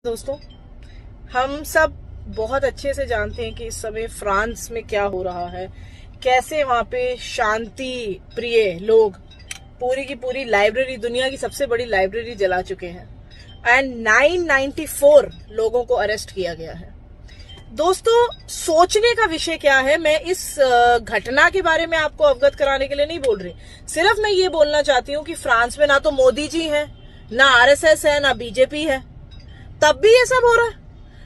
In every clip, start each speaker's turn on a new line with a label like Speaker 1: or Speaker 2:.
Speaker 1: दोस्तों, हम सब बहुत अच्छे से जानते हैं कि इस समय फ्रांस में क्या हो रहा है, कैसे वहां पे शांति प्रिय लोग पूरी की पूरी लाइब्रेरी, दुनिया की सबसे बड़ी लाइब्रेरी जला चुके हैं एंड 994 लोगों को अरेस्ट किया गया है। दोस्तों, सोचने का विषय क्या है, मैं इस घटना के बारे में आपको अवगत कराने के लिए नहीं बोल रही, सिर्फ मैं ये बोलना चाहती हूँ कि फ्रांस में ना तो मोदी जी हैं, ना आरएसएस है, ना बीजेपी है, तब भी ये सब हो रहा है।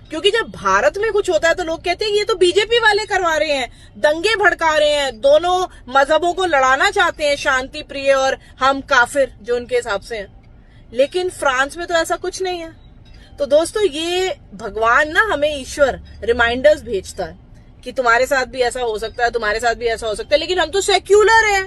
Speaker 1: क्योंकि जब भारत में कुछ होता है तो लोग कहते हैं ये तो बीजेपी वाले करवा रहे हैं, दंगे भड़का रहे हैं, दोनों मजहबों को लड़ाना चाहते हैं, शांति प्रिय और हम काफिर जो उनके हिसाब से हैं। लेकिन फ्रांस में तो ऐसा कुछ नहीं है। तो दोस्तों, ये भगवान ना हमें ईश्वर रिमाइंडर्स भेजता है कि तुम्हारे साथ भी ऐसा हो सकता है, तुम्हारे साथ भी ऐसा हो सकता है, लेकिन हम तो सेक्युलर हैं।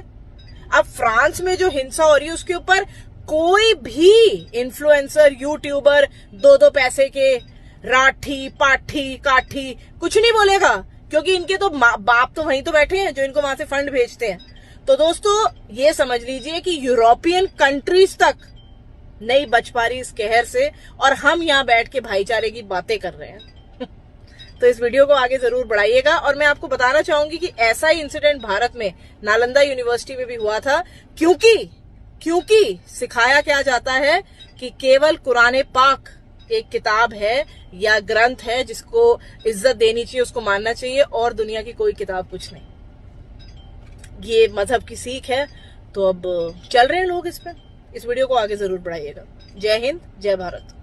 Speaker 1: अब फ्रांस में जो हिंसा हो रही है उसके ऊपर कोई भी इन्फ्लुएंसर, यूट्यूबर दो पैसे के राठी पाठी काठी कुछ नहीं बोलेगा, क्योंकि इनके तो बाप तो वहीं तो बैठे हैं जो इनको वहां से फंड भेजते हैं। तो दोस्तों, ये समझ लीजिए कि यूरोपियन कंट्रीज तक नहीं बच पा रही इस कहर से, और हम यहाँ बैठ के भाईचारे की बातें कर रहे हैं। तो इस वीडियो को आगे जरूर बढ़ाइएगा। और मैं आपको बताना चाहूंगी कि ऐसा ही इंसिडेंट भारत में नालंदा यूनिवर्सिटी में भी हुआ था, क्योंकि सिखाया क्या जाता है कि केवल कुरान पाक एक किताब है या ग्रंथ है जिसको इज्जत देनी चाहिए, उसको मानना चाहिए, और दुनिया की कोई किताब कुछ नहीं। ये मजहब की सीख है। तो अब चल रहे हैं लोग इस पे। इस वीडियो को आगे जरूर बढ़ाइएगा। जय हिंद, जय भारत।